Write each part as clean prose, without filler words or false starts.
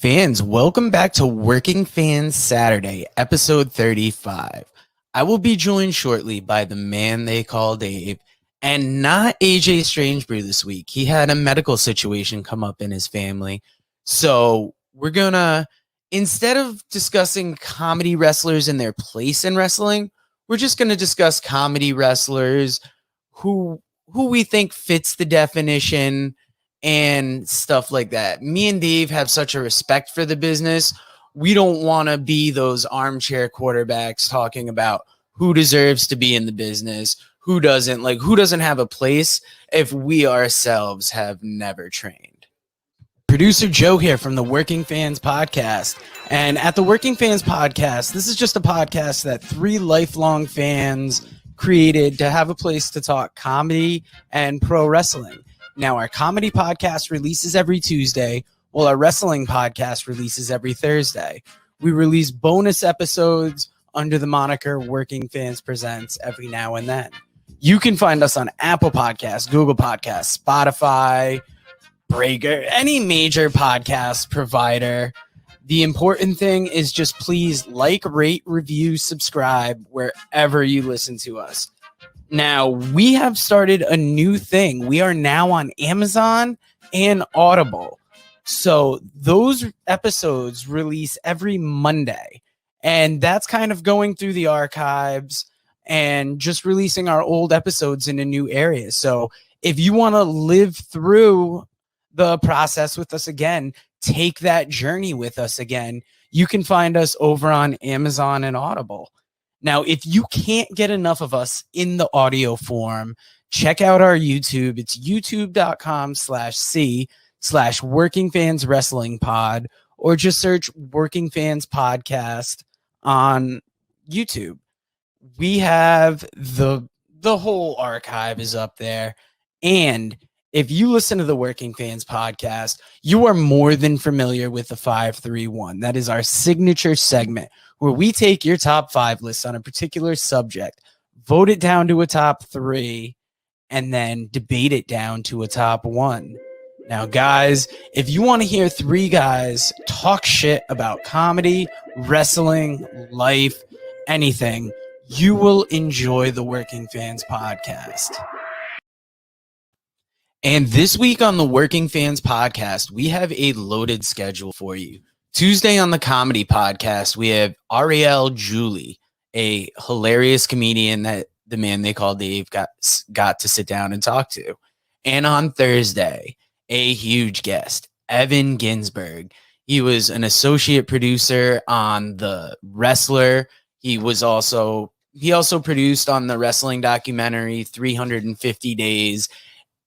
Fans, welcome back to Working Fans Saturday, episode 35. I will be joined shortly by the man they call Dave, and not AJ Strangebrew this week. He had a medical situation come up in his family. So we're gonna, instead of discussing comedy wrestlers and their place in wrestling, we're just gonna discuss comedy wrestlers who we think fits the definition and stuff like that. Me and Dave have such a respect for the business. We don't want to be those armchair quarterbacks talking about who deserves to be in the business, who doesn't, like who doesn't have a place if we ourselves have never trained. Producer Joe here from the Working Fans Podcast. And at the Working Fans Podcast, this is just a podcast that three lifelong fans created to have a place to talk comedy and pro wrestling. Now, our comedy podcast releases every Tuesday, while our wrestling podcast releases every Thursday. We release bonus episodes under the moniker Working Fans Presents every now and then. You can find us on Apple Podcasts, Google Podcasts, Spotify, Breaker, any major podcast provider. The important thing is just please like, rate, review, subscribe wherever you listen to us. Now, we have started a new thing. We are now on Amazon and Audible. So those episodes release every Monday. And that's kind of going through the archives and just releasing our old episodes in a new area. So if you want to live through the process with us again, take that journey with us again, you can find us over on Amazon and Audible. Now, if you can't get enough of us in the audio form, check out our YouTube. It's youtube.com/C/Working Fans Wrestling Pod, or just search Working Fans Podcast on YouTube. We have the whole archive is up there. And if you listen to the Working Fans Podcast, you are more than familiar with the 531. That is our signature segment where we take your top 5 lists on a particular subject, vote it down to a top 3, and then debate it down to a top 1. Now, guys, if you want to hear 3 guys talk shit about comedy, wrestling, life, anything, you will enjoy the Working Fans Podcast. And this week on the Working Fans Podcast, we have a loaded schedule for you. Tuesday on the Comedy Podcast, we have Ariel Julie, a hilarious comedian that the man they call Dave got to sit down and talk to. And on Thursday, a huge guest, Evan Ginsberg. He was an associate producer on The Wrestler. He also produced on the wrestling documentary 350 Days.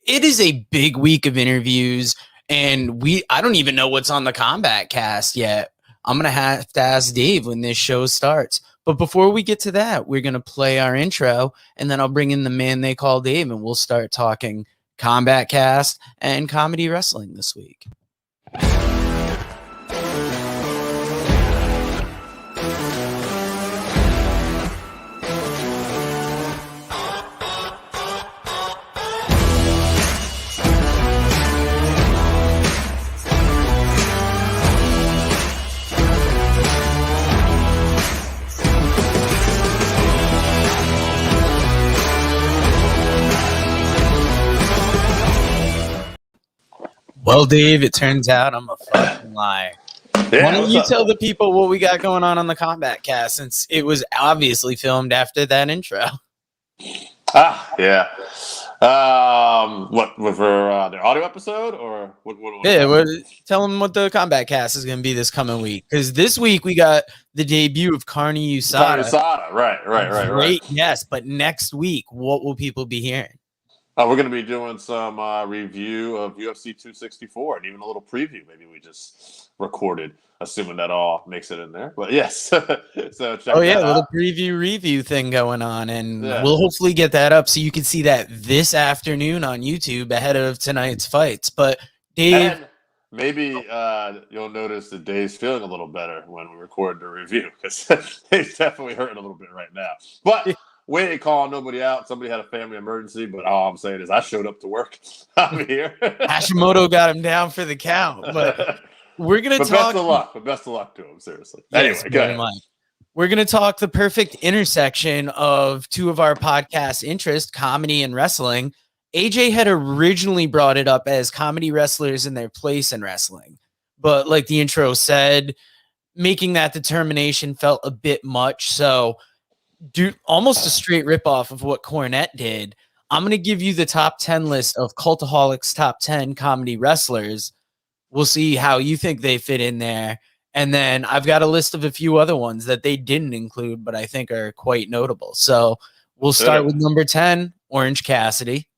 It is a big week of interviews, and I don't even know what's on the Combat Cast yet. I'm going to have to ask Dave when this show starts. But before we get to that, we're going to play our intro, and then I'll bring in the man they call Dave, and we'll start talking Combat Cast and comedy wrestling this week. Well, Dave, it turns out I'm a fucking liar. Yeah, why don't you tell the people what we got going on the Combat Cast, since it was obviously filmed after that intro? Yeah. What for the audio episode or what yeah, tell them what the Combat Cast is going to be this coming week, because this week we got the debut of Carney USADA. Right. Yes, but next week, what will people be hearing? We're going to be doing some review of UFC 264 and even a little preview. Maybe we just recorded, assuming that all makes it in there. But yes, so check a little preview review thing going on, and we'll hopefully get that up so you can see that this afternoon on YouTube ahead of tonight's fights. But Dave, and maybe you'll notice that Dave's feeling a little better when we record the review, because he's definitely hurting a little bit right now. But we ain't calling nobody out. Somebody had a family emergency, but all I'm saying is I showed up to work. I'm here. Hashimoto got him down for the count. But we're gonna But talk. best of luck to him. Seriously. Yes, Anyway, go very ahead. much. We're gonna talk the perfect intersection of two of our podcast interests, comedy and wrestling. AJ had originally brought it up as comedy wrestlers in their place in wrestling, but like the intro said, making that determination felt a bit much. So, almost a straight ripoff of what Cornette did. I'm gonna give you the top 10 list of Cultaholics' top 10 comedy wrestlers. We'll see how you think they fit in there. And then I've got a list of a few other ones that they didn't include, but I think are quite notable. So we'll start with number 10, Orange Cassidy.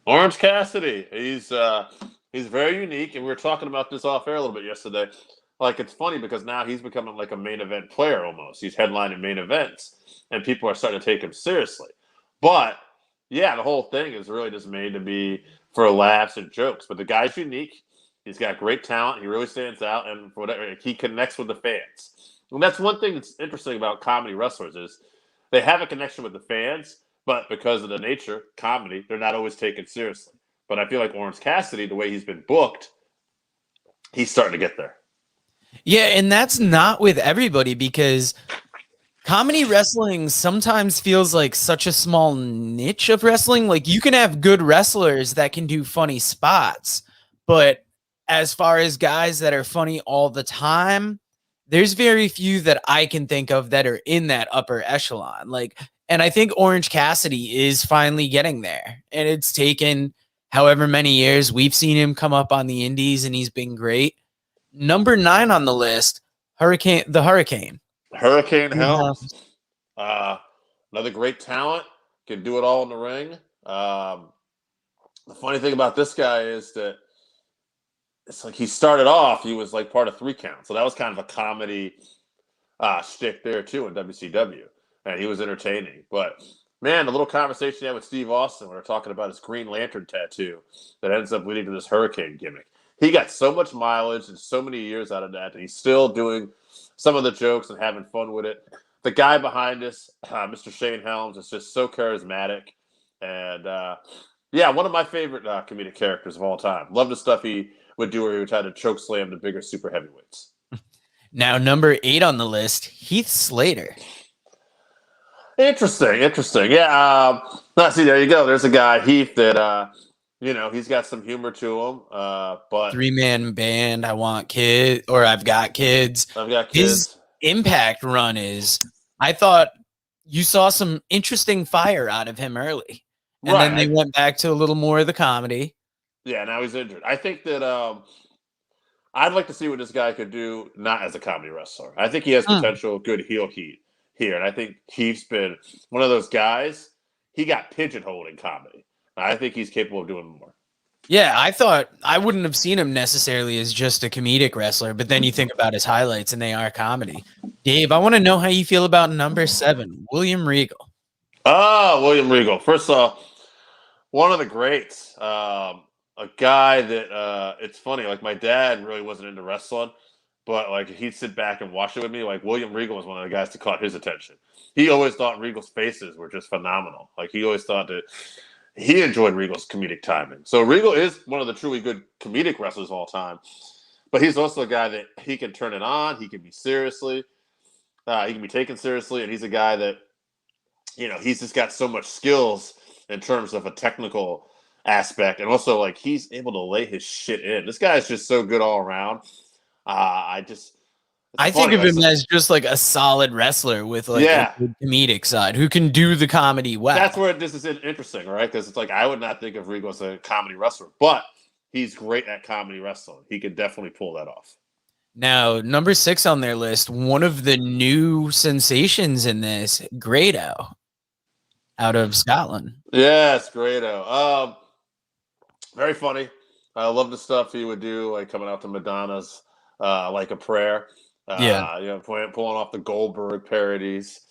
Orange Cassidy. He's very unique, and we were talking about this off air a little bit yesterday. Like, it's funny because now he's becoming like a main event player almost. He's headlining main events, and people are starting to take him seriously. But yeah, the whole thing is really just made to be for laughs and jokes. But the guy's unique. He's got great talent. He really stands out, and for whatever, he connects with the fans. And that's one thing that's interesting about comedy wrestlers is they have a connection with the fans, but because of the nature, comedy, they're not always taken seriously. But I feel like Orange Cassidy, the way he's been booked, he's starting to get there. Yeah, and that's not with everybody because comedy wrestling sometimes feels like such a small niche of wrestling. Like you can have good wrestlers that can do funny spots, but as far as guys that are funny all the time, there's very few that I can think of that are in that upper echelon. Like, and I think Orange Cassidy is finally getting there. And it's taken however many years. We've seen him come up on the indies and he's been great. Number 9 on the list, Hurricane Helms. Another great talent, can do it all in the ring. The funny thing about this guy is that it's like he started off, he was like part of 3 Count. So that was kind of a comedy shtick there too in WCW. And he was entertaining. But man, the little conversation he had with Steve Austin when we were talking about his Green Lantern tattoo that ends up leading to this Hurricane gimmick. He got so much mileage and so many years out of that, and he's still doing some of the jokes and having fun with it. The guy behind us, Mr. Shane Helms, is just so charismatic. And, yeah, one of my favorite comedic characters of all time. Love the stuff he would do where he would try to choke slam the bigger super heavyweights. Now, number 8 on the list, Heath Slater. Interesting. Yeah, see, there you go. There's a guy, Heath, that... he's got some humor to him, but 3-man band. I want kids, or I've got kids. His Impact run is. I thought you saw some interesting fire out of him early, and then they went back to a little more of the comedy. Yeah, now he's injured. I think that I'd like to see what this guy could do, not as a comedy wrestler. I think he has potential, good heel heat here, and I think Heath's been one of those guys. He got pigeonholed in comedy. I think he's capable of doing more. Yeah, I thought I wouldn't have seen him necessarily as just a comedic wrestler, but then you think about his highlights and they are comedy. Dave, I want to know how you feel about number 7, William Regal. William Regal. First off, one of the greats. A guy that it's funny, like my dad really wasn't into wrestling, but like he'd sit back and watch it with me. Like William Regal was one of the guys that caught his attention. He always thought Regal's faces were just phenomenal. Like he always thought that he enjoyed Regal's comedic timing. So Regal is one of the truly good comedic wrestlers of all time. But he's also a guy that he can turn it on. He can be he can be taken seriously. And he's a guy that, he's just got so much skills in terms of a technical aspect. And also, like, he's able to lay his shit in. This guy is just so good all around. I think of him as just like a solid wrestler with like a good comedic side who can do the comedy well. That's where this is interesting, right? Because it's like I would not think of Regal as a comedy wrestler, but he's great at comedy wrestling. He could definitely pull that off. Now, number 6 on their list, one of the new sensations in this, Grado, out of Scotland. Yes, Grado. Very funny. I love the stuff he would do, like coming out to Madonna's Like a Prayer. Pulling off the Goldberg parodies.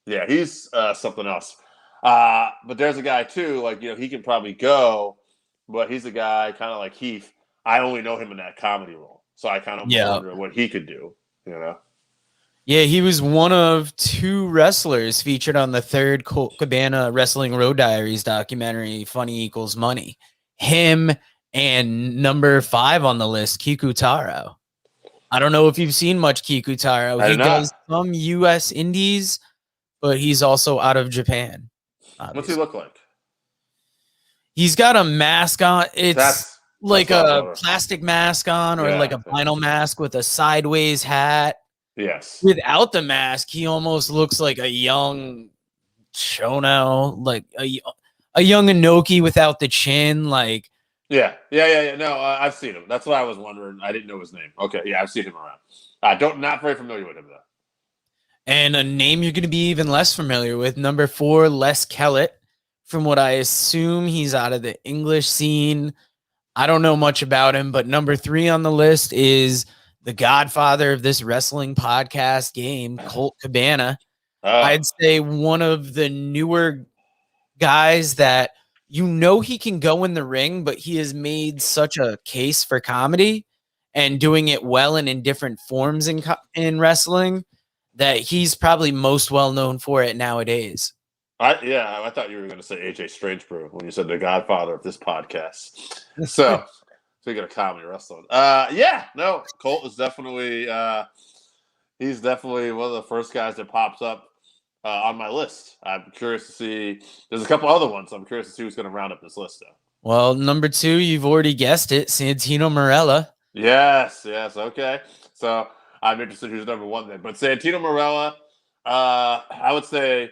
He's something else. But there's a guy too, like, he can probably go, but he's a guy kind of like Heath. I only know him in that comedy role. So I kind of wonder what he could do, Yeah, he was one of 2 wrestlers featured on the 3rd Colt Cabana Wrestling Road Diaries documentary, Funny Equals Money. Him And number 5 on the list, Kikutaro. I don't know if you've seen much Kikutaro. I He did not. does some U.S. indies, but he's also out of Japan. What's he Obviously, look like? he's got a mask on. It's That's like what I was a wondering. plastic mask on, or like Yeah. a vinyl mask with a sideways hat. Yes. Without the mask, he almost looks like a young Shono, like a young Inoki without the chin. Like, Yeah. No, I've seen him. That's what I was wondering. I didn't know his name. Okay, yeah, I've seen him around. Not very familiar with him though. and a name you're going to be even less familiar with. Number 4, Les Kellett. From what I assume, he's out of the English scene. I don't know much about him, but number 3 on the list is the godfather of this wrestling podcast game, Colt Cabana. I'd say one of the newer guys that he can go in the ring, but he has made such a case for comedy and doing it well and in different forms in wrestling that he's probably most well known for it nowadays. I thought you were going to say AJ Strangebrew when you said the godfather of this podcast. So, speaking of comedy wrestling, Colt is definitely he's definitely one of the first guys that pops up on my list. I'm curious to see. There's a couple other ones. I'm curious to see who's going to round up this list, though. Well, number 2, you've already guessed it, Santino Marella. Yes, okay. So I'm interested who's number 1 then. But Santino Marella, I would say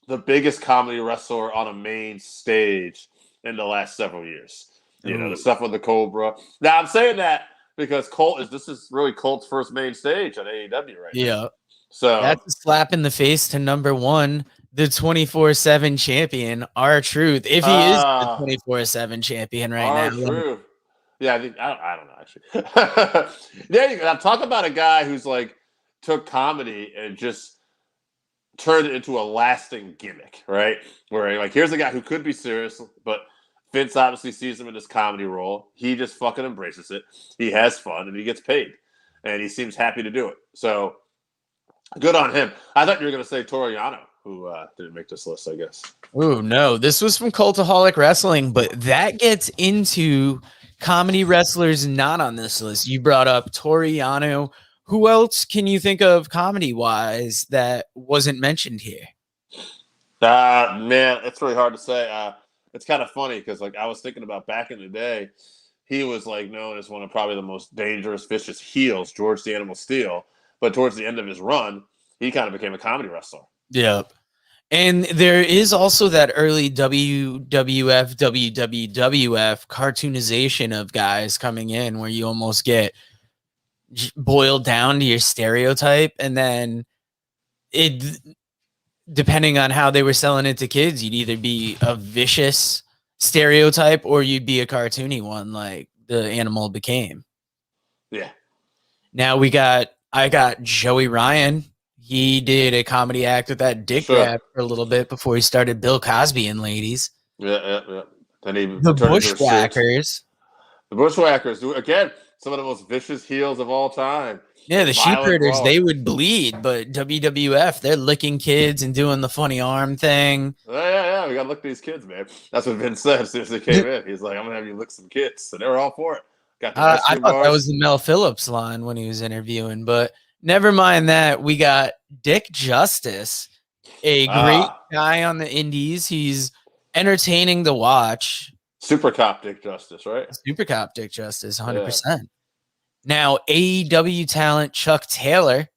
the biggest comedy wrestler on a main stage in the last several years. You know, the stuff with the Cobra. Now I'm saying that because this is really Colt's first main stage on AEW right now. Yeah. So that's a slap in the face to number 1, the 24/7 champion, R-Truth. If he is the 24/7 champion right now. R-Truth. Yeah, I don't know actually. There you go. Now talk about a guy who's like took comedy and just turned it into a lasting gimmick, right? Where like here's a guy who could be serious, but Vince obviously sees him in this comedy role. He just fucking embraces it. He has fun and he gets paid, and he seems happy to do it. So good on him. I thought you were going to say Toru Yano, who didn't make this list, I guess. Oh no, this was from Cultaholic Wrestling, but that gets into comedy wrestlers not on this list. You brought up Toru Yano. Who else can you think of comedy-wise that wasn't mentioned here? Man, it's really hard to say. It's kind of funny because, like, I was thinking about back in the day, he was like known as one of probably the most dangerous, vicious heels, George the Animal Steel. But towards the end of his run, he kind of became a comedy wrestler. Yep. And there is also that early WWF, WWF cartoonization of guys coming in where you almost get boiled down to your stereotype, and then depending on how they were selling it to kids, you'd either be a vicious stereotype or you'd be a cartoony one like the Animal became. Yeah. Now I got Joey Ryan. He did a comedy act with that dick grab for a little bit before he started Bill Cosby and Ladies. Yeah. Then he the Bushwhackers. The Bushwhackers, again, some of the most vicious heels of all time. Yeah, the Sheepherders, they would bleed, but WWF, they're licking kids and doing the funny arm thing. Yeah. We got to lick these kids, man. That's what Vince said as soon as they came in. He's like, I'm going to have you lick some kids. So they were all for it. Got the I thought that was the Mel Phillips line when he was interviewing, but never mind that. We got Dick Justice, a great guy on the indies. He's entertaining to watch. Super Cop Dick Justice, right? Super Cop Dick Justice, 100%. Yeah. Now, AEW talent Chuck Taylor.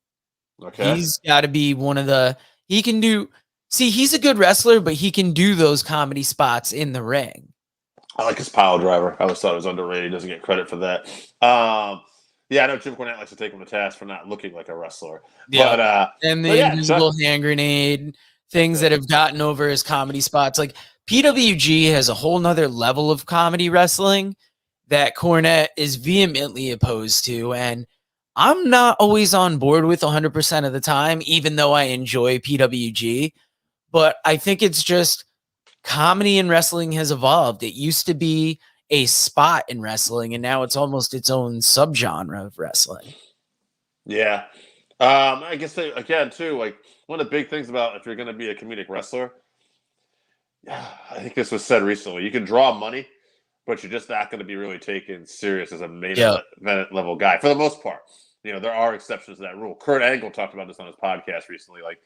Okay. He's got to be one of the – he can do – see, he's a good wrestler, but he can do those comedy spots in the ring. I like his pile driver. I always thought it was underrated. He doesn't get credit for that. Yeah, I know Jim Cornette likes to take him to task for not looking like a wrestler. Yeah. But, and the invisible hand grenade, things that have gotten over as comedy spots. Like PWG has a whole nother level of comedy wrestling that Cornette is vehemently opposed to. And I'm not always on board with 100% of the time, even though I enjoy PWG. But I think it's just comedy in wrestling has evolved. It used to be a spot in wrestling, and now it's almost its own subgenre of wrestling. Yeah. I guess, again, too, like one of the big things about if you're going to be a comedic wrestler, I think this was said recently, you can draw money, but you're just not going to be really taken serious as a main Yeah. event level guy for the most part. There are exceptions to that rule. Kurt Angle talked about this on his podcast recently. Like,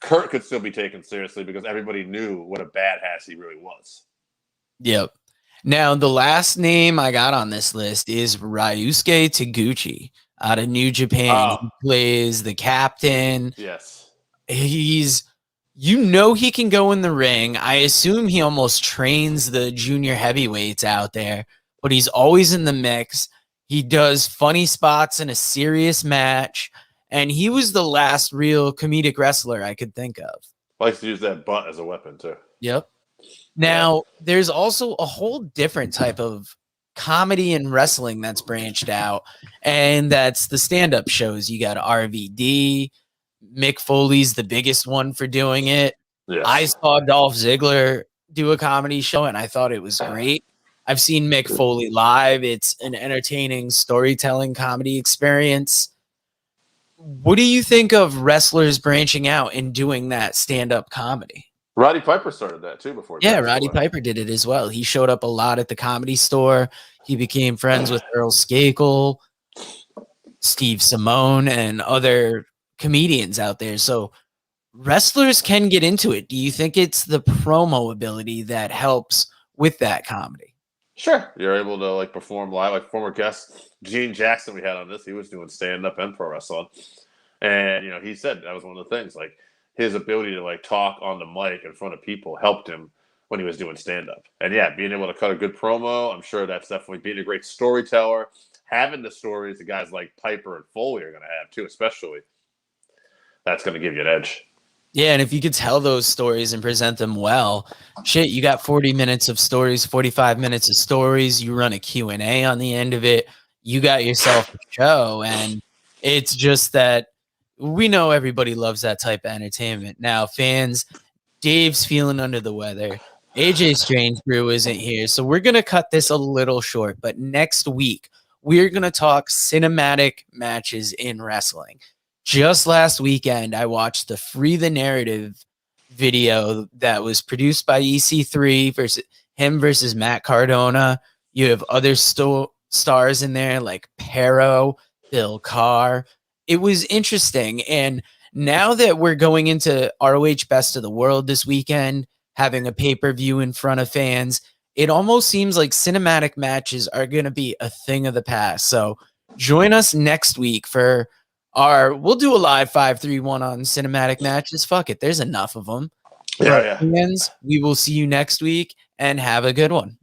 Kurt could still be taken seriously because everybody knew what a badass he really was. Yep. Now, the last name I got on this list is Ryusuke Taguchi out of New Japan. He plays the captain. Yes. He's, he can go in the ring. I assume he almost trains the junior heavyweights out there, but he's always in the mix. He does funny spots in a serious match, and he was the last real comedic wrestler I could think of. Likes to use that butt as a weapon, too. Yep. Now, there's also a whole different type of comedy and wrestling that's branched out, and that's the stand-up shows. You got RVD. Mick Foley's the biggest one for doing it. Yes. I saw Dolph Ziggler do a comedy show, and I thought it was great. I've seen Mick Foley live. It's an entertaining storytelling comedy experience. What do you think of wrestlers branching out and doing that stand-up comedy? Roddy Piper started that too before. Yeah, Roddy Piper did it as well. He showed up a lot at the Comedy Store. He became friends with Earl Skakel, Steve Simone, and other comedians out there. So wrestlers can get into it. Do you think it's the promo ability that helps with that comedy? Sure. You're able to like perform live. Like former guest Gene Jackson we had on this, he was doing stand-up and pro wrestling. And, he said that was one of the things, like his ability to like talk on the mic in front of people helped him when he was doing stand-up. And yeah, being able to cut a good promo, I'm sure that's definitely being a great storyteller. Having the stories that guys like Piper and Foley are going to have too, especially. That's going to give you an edge. Yeah, and if you could tell those stories and present them well, shit, you got 40 minutes of stories, 45 minutes of stories. You run a Q&A on the end of it. You got yourself a show, and it's just that we know everybody loves that type of entertainment. Now, fans, Dave's feeling under the weather. AJ Strangebrew isn't here, so we're going to cut this a little short, but next week, we're going to talk cinematic matches in wrestling. Just last weekend, I watched the Free the Narrative video that was produced by EC3 versus Matt Cardona. You have other stars in there like Pero, Bill Carr. It was interesting. And now that we're going into ROH Best of the World this weekend, having a pay-per-view in front of fans, it almost seems like cinematic matches are going to be a thing of the past. So join us next week for we'll do a live 5-3-1 on cinematic matches. Fuck it. There's enough of them. Yeah. Fans, we will see you next week and have a good one.